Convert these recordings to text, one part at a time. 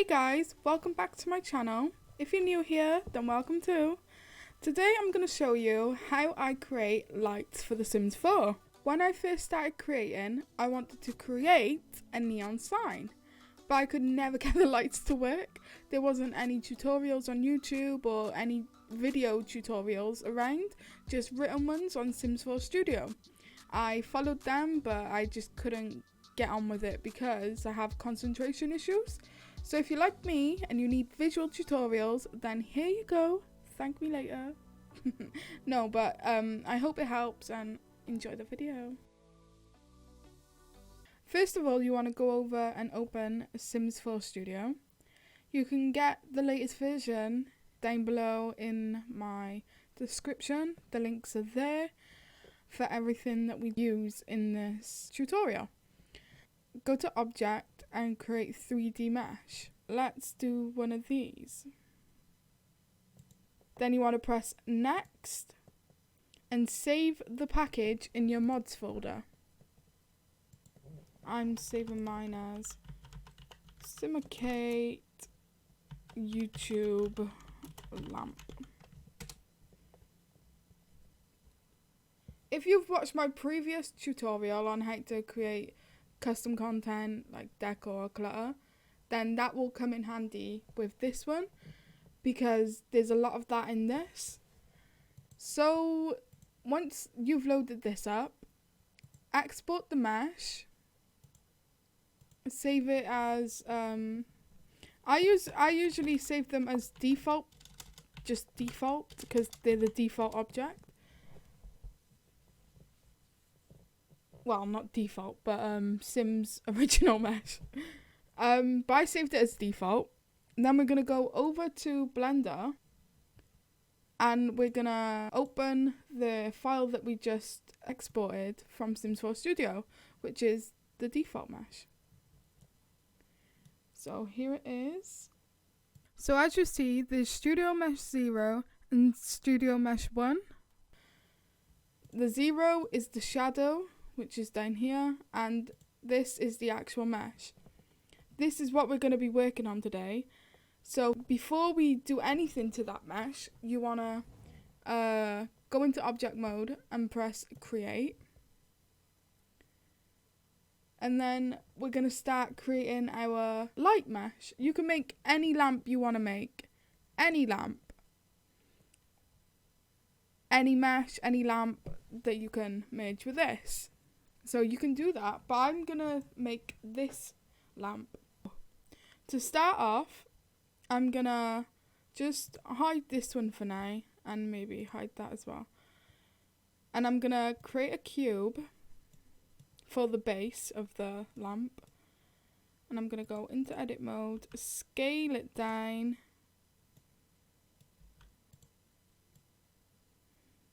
Hey guys, welcome back to my channel. If you're new here, then welcome too. Today I'm going to show you how I create lights for The Sims 4. When I first started creating, I wanted to create a neon sign, but I could never get the lights to work. There wasn't any tutorials on YouTube or any video tutorials around, just written ones on Sims 4 Studio. I followed them, but I just couldn't get on with it because I have concentration issues. So if you're like me and you need visual tutorials, then here you go. Thank me later. No, but I hope it helps and enjoy the video. First of all, you want to go over and open Sims 4 Studio. You can get the latest version down below in my description. The links are there for everything that we use in this tutorial. Go to Object and create 3D mesh. Let's do one of these. Then you want to press Next and save the package in your mods folder. I'm saving mine as Simicate YouTube lamp. If you've watched my previous tutorial on how to create custom content like decor or clutter, then that will come in handy with this one because there's a lot of that in this. So once you've loaded this up, export the mesh, save it as I usually save them as default, just default, because they're the default object. Well, not default, but Sims original mesh. But I saved it as default. And then we're going to go over to Blender and we're going to open the file that we just exported from Sims 4 Studio, which is the default mesh. So here it is. So as you see, there's Studio Mesh 0 and Studio Mesh 1. The 0 is the shadow, which is down here, and this is the actual mesh. This is what we're going to be working on today. So before we do anything to that mesh, you want to go into object mode and press create. And then we're going to start creating our light mesh. You can make any lamp you want to make. Any lamp. Any mesh, any lamp that you can merge with this. So you can do that, but I'm going to make this lamp. To start off, I'm going to just hide this one for now, and maybe hide that as well. And I'm going to create a cube for the base of the lamp. And I'm going to go into edit mode, scale it down,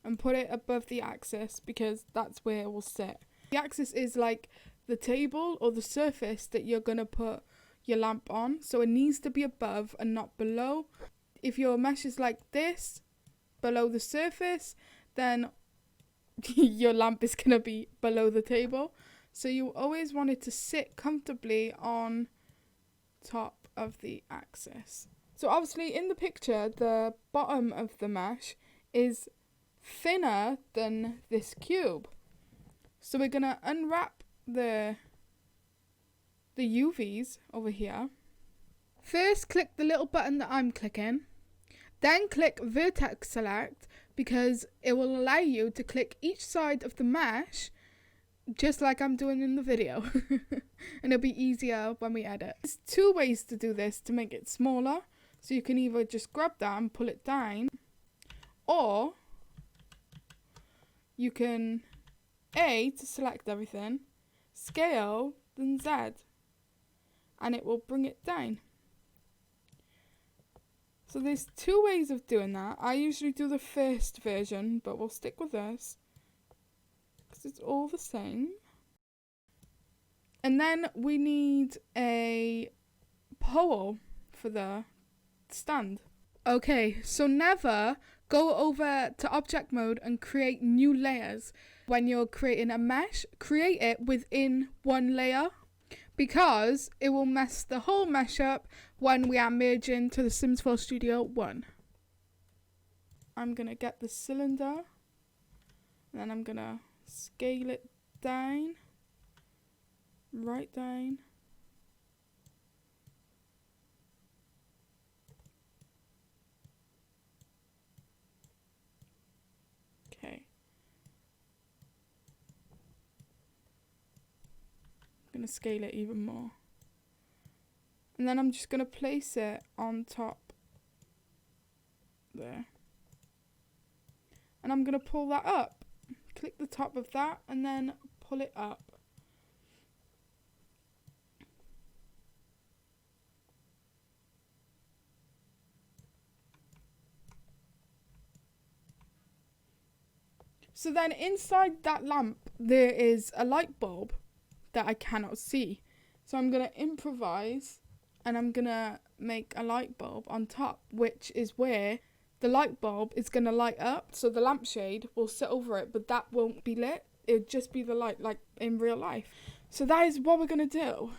and put it above the axis because that's where it will sit. The axis is like the table or the surface that you're going to put your lamp on. So it needs to be above and not below. If your mesh is like this, below the surface, then your lamp is going to be below the table. So you always want it to sit comfortably on top of the axis. So obviously in the picture, the bottom of the mesh is thinner than this cube. So we're going to unwrap the UVs over here. First, click the little button that I'm clicking. Then click Vertex Select because it will allow you to click each side of the mesh just like I'm doing in the video. And it'll be easier when we edit. There's two ways to do this to make it smaller. So you can either just grab that and pull it down, or you can A to select everything, scale, then Z, and it will bring it down. So there's two ways of doing that. I usually do the first version, but we'll stick with this because it's all the same. And then we need a pole for the stand. Okay, so never go over to object mode and create new layers. When you're creating a mesh, create it within one layer. because it will mess the whole mesh up when we are merging to the Sims 4 Studio 1. I'm going to get the cylinder, and then I'm going to scale it down, right down. Okay. I'm going to scale it even more. And then I'm just going to place it on top there. And I'm going to pull that up. Click the top of that and then pull it up. So then inside that lamp, there is a light bulb that I cannot see. So I'm going to improvise and I'm going to make a light bulb on top, which is where the light bulb is going to light up. So the lampshade will sit over it, but that won't be lit. It'll just be the light like in real life. So that is what we're going to do.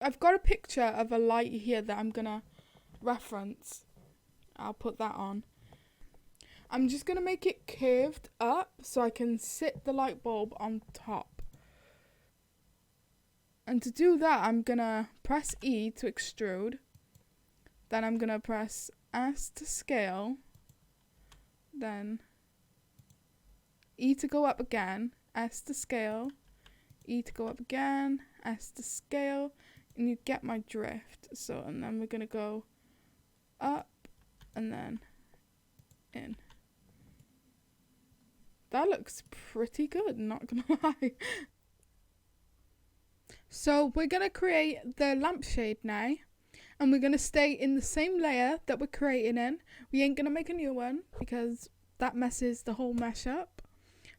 I've got a picture of a light here that I'm going to reference. I'll put that on. I'm just going to make it curved up so I can sit the light bulb on top. And to do that, I'm going to press E to extrude. Then I'm going to press S to scale. Then E to go up again, S to scale, E to go up again, S to scale, and you get my drift. So, and then we're going to go up and then in. That looks pretty good, not gonna lie. So we're gonna create the lampshade now, and we're gonna stay in the same layer that we're creating in. We ain't gonna make a new one because that messes the whole mesh up.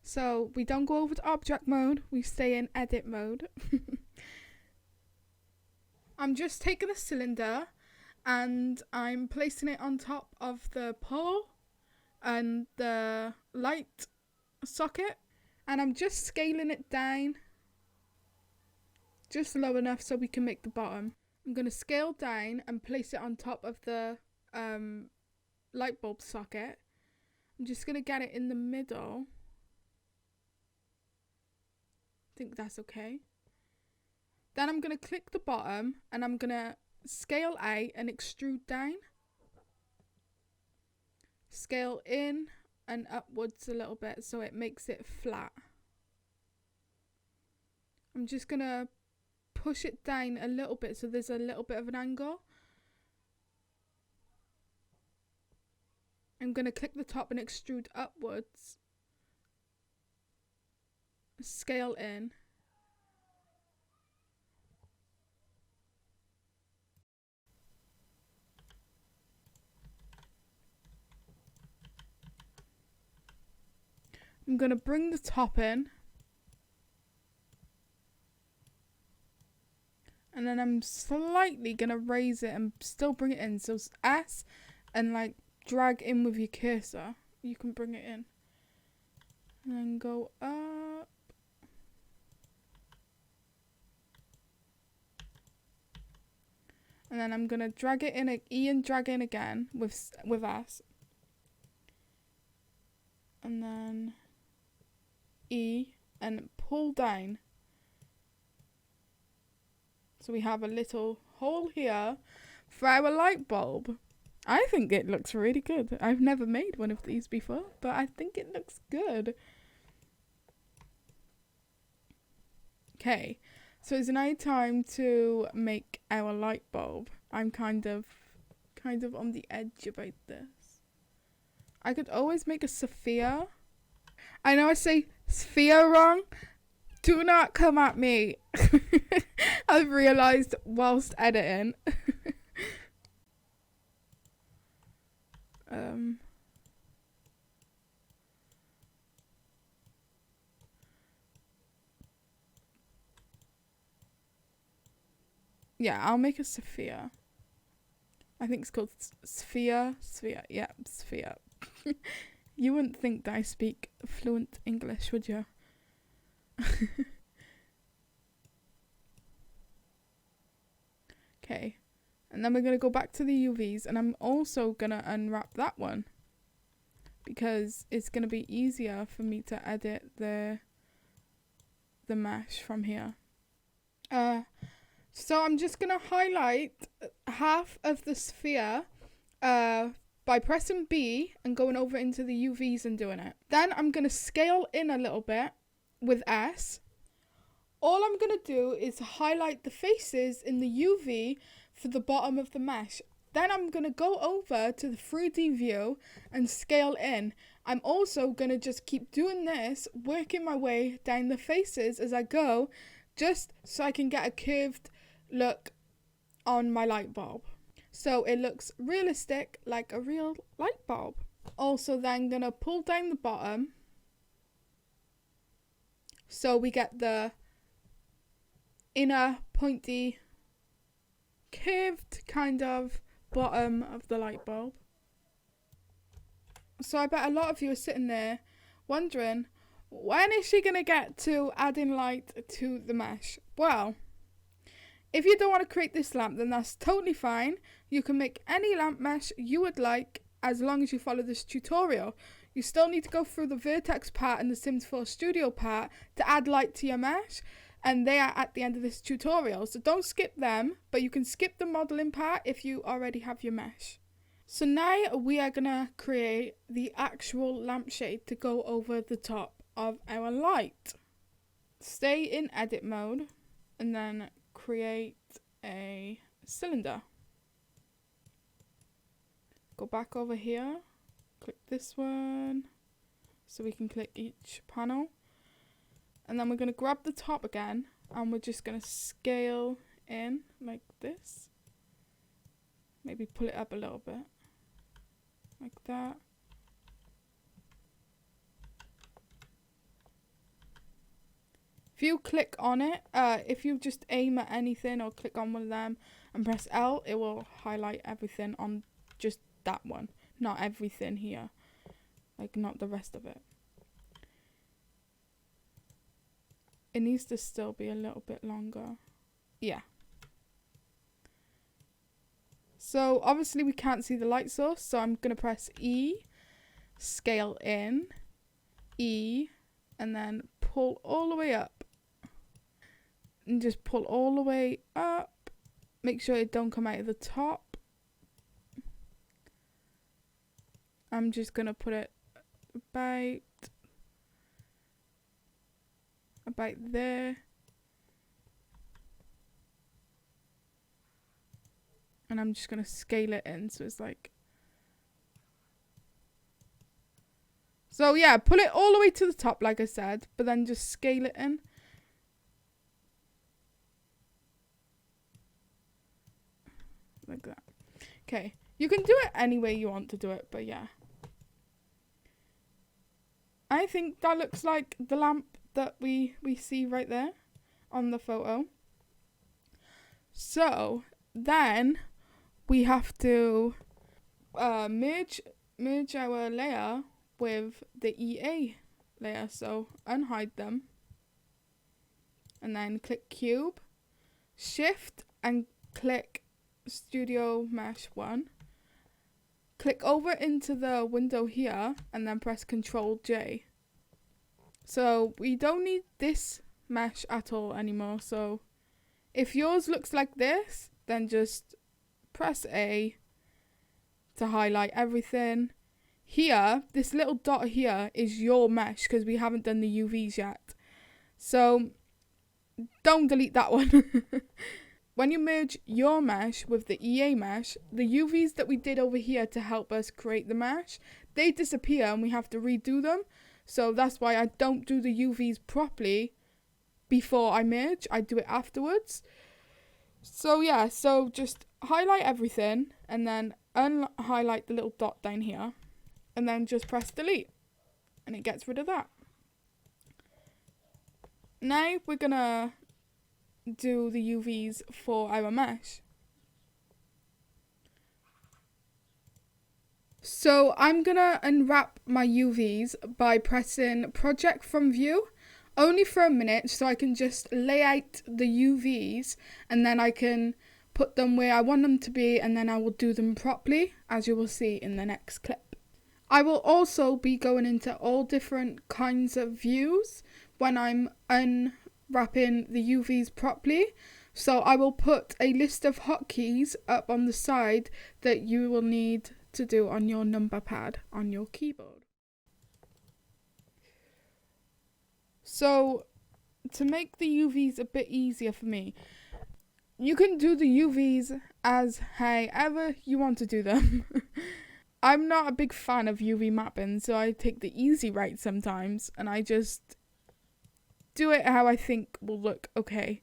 So we don't go over to object mode, we stay in edit mode. I'm just taking a cylinder and I'm placing it on top of the pole and the light socket, and I'm just scaling it down just low enough so we can make the bottom. I'm going to scale down and place it on top of the light bulb socket. I'm just going to get it in the middle. I think that's okay. Then I'm going to click the bottom and I'm going to scale out and extrude down. Scale in and upwards a little bit so it makes it flat. I'm just going to push it down a little bit so there's a little bit of an angle. I'm going to click the top and extrude upwards. Scale in. I'm going to bring the top in. And then I'm slightly going to raise it and still bring it in. So it's S and like drag in with your cursor. You can bring it in. And then go up. And then I'm going to drag it in, E and drag in again with S. And then E and pull down. So we have a little hole here for our light bulb. I think it looks really good. I've never made one of these before, but I think it looks good. Okay, so it's now time to make our light bulb. I'm kind of on the edge about this. I could always make a sphere. I know I say sphere wrong. Do not come at me. I've realised whilst editing. Yeah, I'll make a sphere. I think it's called sphere. Yeah, sphere. You wouldn't think that I speak fluent English, would you? Okay. And then we're going to go back to the UVs, and I'm also going to unwrap that one because it's going to be easier for me to edit the mesh from here. So I'm just going to highlight half of the sphere by pressing B and going over into the UVs and doing it. Then I'm going to scale in a little bit with S. All I'm going to do is highlight the faces in the UV for the bottom of the mesh. Then I'm going to go over to the 3D view and scale in. I'm also going to just keep doing this, working my way down the faces as I go, just so I can get a curved look on my light bulb. So it looks realistic, like a real light bulb. Also then going to pull down the bottom so we get the inner pointy curved kind of bottom of the light bulb. So I bet a lot of you are sitting there wondering, when is she going to get to adding light to the mesh? Well, if you don't want to create this lamp, then that's totally fine. You can make any lamp mesh you would like as long as you follow this tutorial. You still need to go through the Vertex part and the Sims 4 Studio part to add light to your mesh, and they are at the end of this tutorial. So don't skip them, but you can skip the modeling part if you already have your mesh. So now we are going to create the actual lampshade to go over the top of our light. Stay in edit mode and then create a cylinder. Go back over here, click this one so we can click each panel. And then we're going to grab the top again and we're just going to scale in like this. Maybe pull it up a little bit. Like that. If you click on it, if you just aim at anything or click on one of them and press L, it will highlight everything on just that one. Not everything here. Like not the rest of it. It needs to still be a little bit longer. Yeah. So obviously we can't see the light source, so I'm going to press E, scale in, E, and then pull all the way up. And just pull all the way up. Make sure it don't come out of the top. I'm just going to put it about there. And I'm just going to scale it in so it's like... So yeah, pull it all the way to the top like I said, but then just scale it in. Like that. Okay, you can do it any way you want to do it, but yeah. I think that looks like the lamp that we see right there on the photo. So then we have to merge our layer with the EA layer. So unhide them and then click cube, shift and click Studio Mesh 1. Click over into the window here and then press Ctrl J. So we don't need this mesh at all anymore. So if yours looks like this, then just press A to highlight everything. Here, this little dot here is your mesh because we haven't done the UVs yet. So don't delete that one. When you merge your mesh with the EA mesh, the UVs that we did over here to help us create the mesh, they disappear and we have to redo them. So that's why I don't do the UVs properly before I merge. I do it afterwards. So yeah, so just highlight everything and then unhighlight the little dot down here and then just press delete and it gets rid of that. Now we're gonna do the UVs for our mesh. So I'm gonna unwrap my UVs by pressing project from view only for a minute so I can just lay out the UVs and then I can put them where I want them to be, and then I will do them properly, as you will see in the next clip. I will also be going into all different kinds of views when I'm unwrapping the UVs properly. So I will put a list of hotkeys up on the side that you will need to do on your number pad on your keyboard. So to make the UVs a bit easier for me, you can do the UVs as however you want to do them. I'm not a big fan of UV mapping, so I take the easy route sometimes, and I just do it how I think will look okay.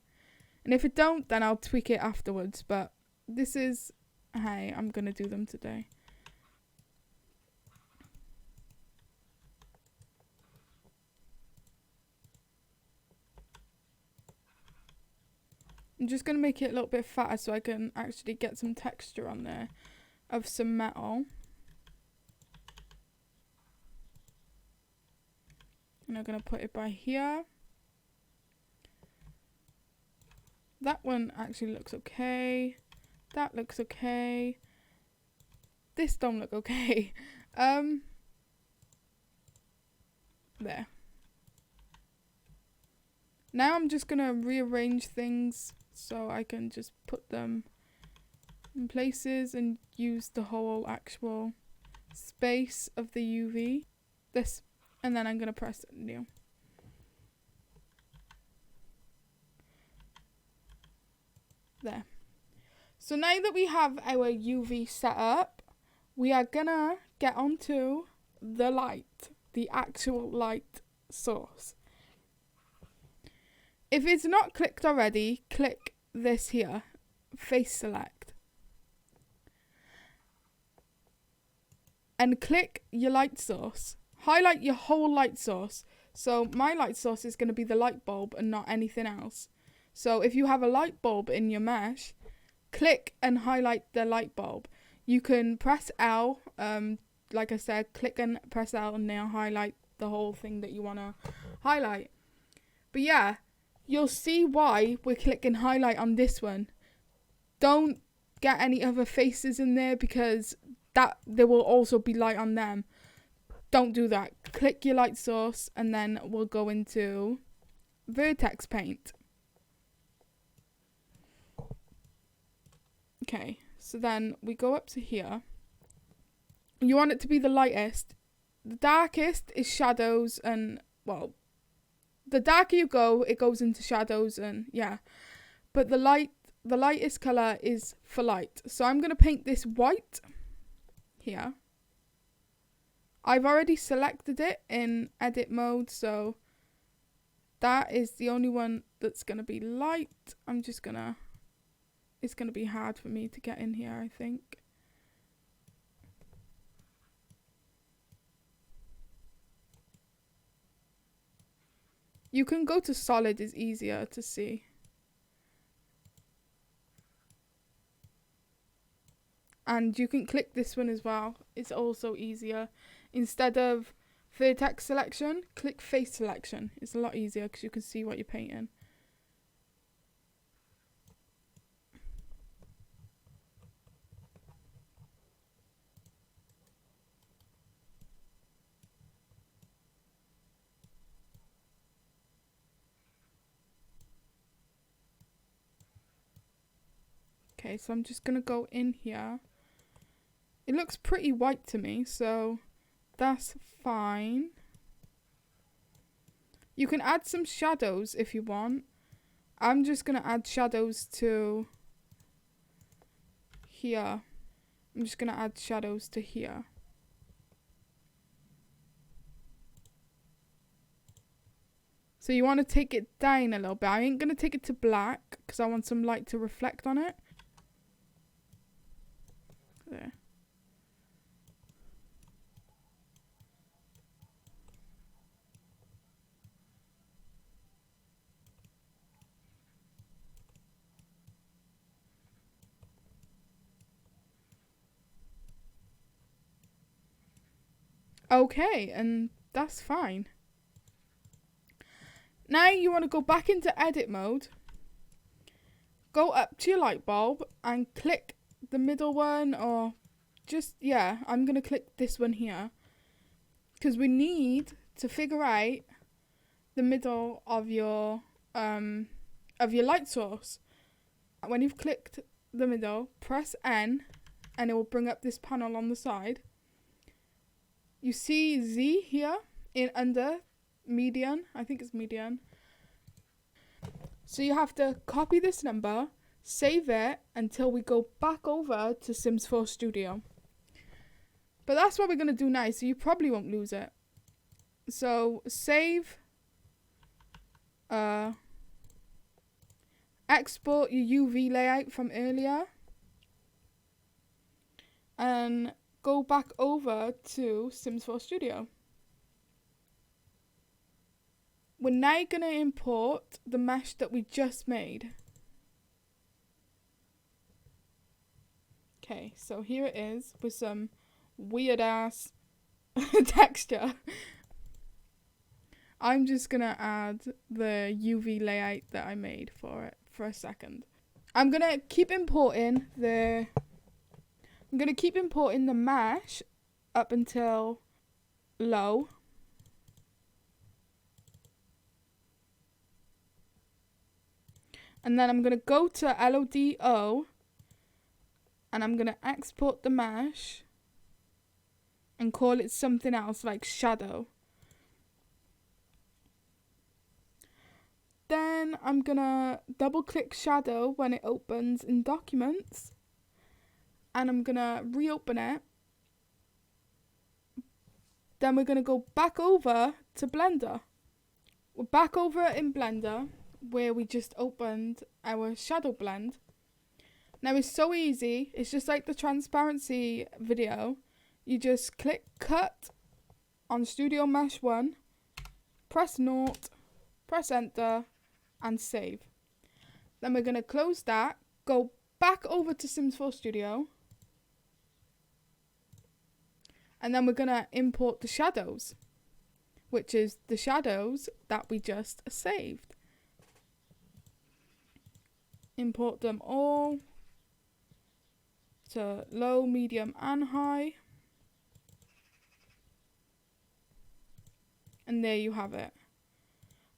And if it don't, then I'll tweak it afterwards, but this is how I'm going to do them today. I'm just going to make it a little bit fatter so I can actually get some texture on there of some metal. And I'm going to put it by here. That one actually looks okay. That looks okay. This don't look okay. There. Now I'm just going to rearrange things so I can just put them in places and use the whole actual space of the UV. This. And then I'm going to press new. There. So now that we have our UV set up, we are going to get onto the light, the actual light source. If it's not clicked already, click this here, face select. And click your light source. Highlight your whole light source. So my light source is going to be the light bulb and not anything else. So if you have a light bulb in your mesh, click and highlight the light bulb. You can press L, like I said, click and press L and now highlight the whole thing that you want to highlight. But yeah, you'll see why we're clicking highlight on this one. Don't get any other faces in there because there will also be light on them. Don't do that. Click your light source and then we'll go into Vertex paint. Okay, so then we go up to here. You want it to be the lightest. The darkest is shadows and, well, the darker you go, it goes into shadows and, yeah. But the lightest colour is for light. So I'm going to paint this white here. I've already selected it in edit mode, so that is the only one that's going to be light. It's going to be hard for me to get in here, I think. You can go to solid, is easier to see. And you can click this one as well. It's also easier. Instead of vertex selection, click face selection. It's a lot easier because you can see what you're painting. Okay, so I'm just going to go in here. It looks pretty white to me, so that's fine. You can add some shadows if you want. I'm just going to add shadows to here. I'm just going to add shadows to here. So you want to take it down a little bit. I ain't going to take it to black because I want some light to reflect on it. There. Okay, and that's fine. Now you want to go back into edit mode. go up to your light bulb and click the middle one, or just, yeah, I'm going to click this one here. Because we need to figure out the middle of your light source. When you've clicked the middle, press N and it will bring up this panel on the side. You see Z here in under median. I think it's median. So you have to copy this number, save it until we go back over to Sims 4 Studio. But that's what we're going to do now, so you probably won't lose it. So save, export your UV layout from earlier, and go back over to Sims 4 Studio. We're now going to import the mesh that we just made. Okay, so here it is with some weird ass texture. I'm just going to add the UV layout that I made for it for a second. I'm going to keep importing the mesh up until low. And then I'm going to go to LODO and I'm going to export the mesh and call it something else like shadow. Then I'm going to double click shadow when it opens in documents and I'm going to reopen it. Then we're going to go back over to Blender. We're back over in Blender where we just opened our shadow blend. Now it's so easy. It's just like the transparency video. You just click cut on Studio Mesh 1, press Naught, press enter and save. Then we're going to close that, go back over to Sims 4 Studio, and then we're going to import the shadows, which is the shadows that we just saved. Import them all to low, medium and high. And there you have it.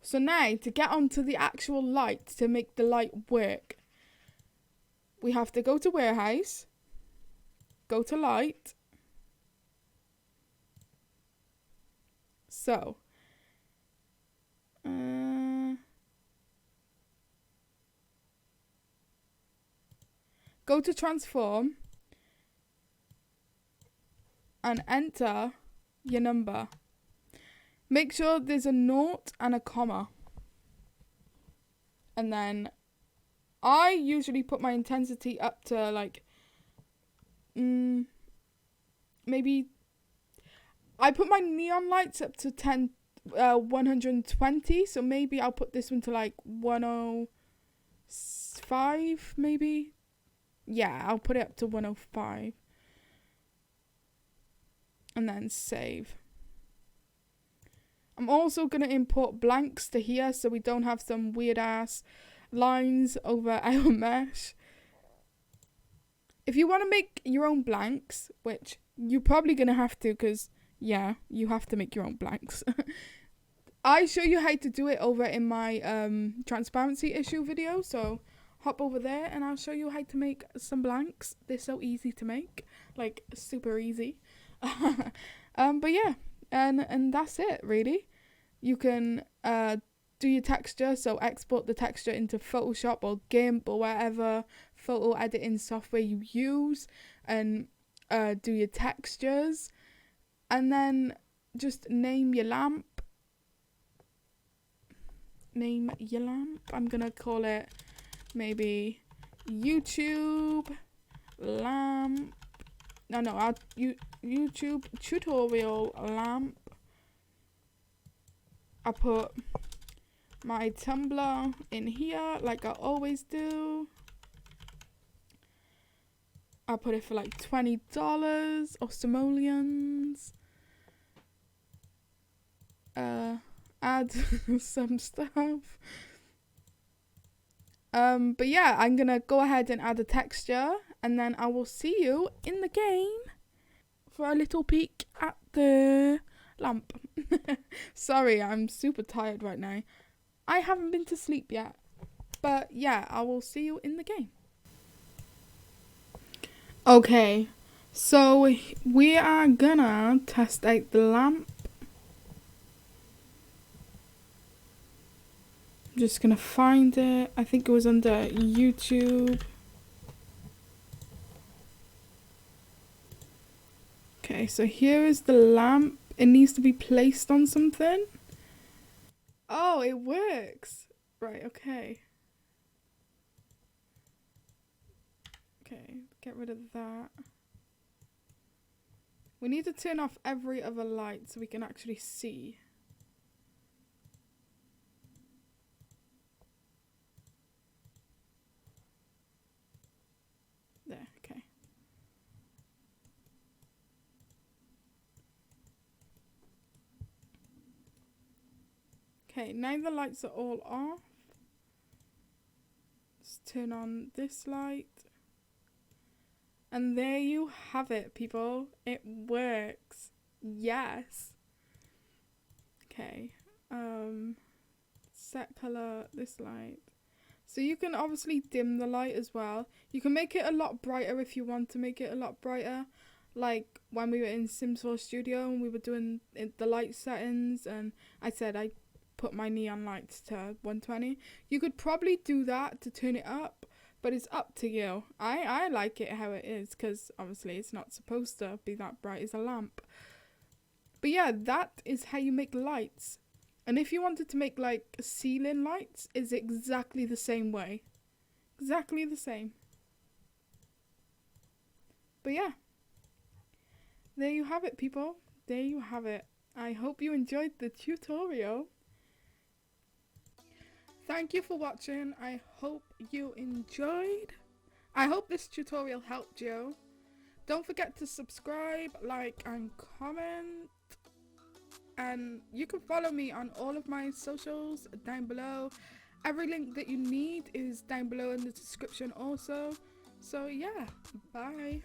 So now to get onto the actual light, to make the light work, we have to go to warehouse, go to light. So, go to transform and enter your number. Make sure there's a naught and a comma. And then I usually put my intensity up to like, maybe, I put my neon lights up to 120. So maybe I'll put this one to like 105 maybe. Yeah, I'll put it up to 105. And then save. I'm also going to import blanks to here so we don't have some weird ass lines over our mesh. If you want to make your own blanks, which you're probably going to have to because, yeah, you have to make your own blanks. I show you how to do it over in my transparency issue video, so hop over there and I'll show you how to make some blanks. They're so easy to make, like super easy. But yeah, and that's it really. You can do your texture, so export the texture into Photoshop or GIMP or whatever photo editing software you use, and do your textures, and then just name your lamp. I'm gonna call it maybe YouTube lamp. YouTube tutorial lamp. I put my Tumblr in here like I always do. I put it for like $20 or simoleons. Add some stuff. But yeah, I'm gonna go ahead and add a texture, and then I will see you in the game for a little peek at the lamp. Sorry, I'm super tired right now. I haven't been to sleep yet, but yeah, I will see you in the game. Okay, so we are gonna test out the lamp. I'm just gonna find it. I think it was under YouTube. Okay, so here is the lamp. It needs to be placed on something. Oh, it works. Right, okay. Okay, get rid of that. We need to turn off every other light so we can actually see. There, okay. Okay, now the lights are all off. Let's turn on this light. And there you have it, people. It works. Yes. Okay. Set color this light. So you can obviously dim the light as well. You can make it a lot brighter if you want to make it a lot brighter. Like when we were in Sims 4 Studio and we were doing the light settings, and I said I put my neon lights to 120. You could probably do that to turn it up, but it's up to you. I like it how it is because obviously it's not supposed to be that bright as a lamp. But yeah, that is how you make lights. And if you wanted to make like ceiling lights, it's exactly the same way. Exactly the same. But yeah, there you have it, people. There you have it. I hope you enjoyed the tutorial. Thank you for watching. I hope you enjoyed. I hope this tutorial helped you. Don't forget to subscribe, like, and comment. And you can follow me on all of my socials down below. Every link that you need is down below in the description also. So yeah, bye.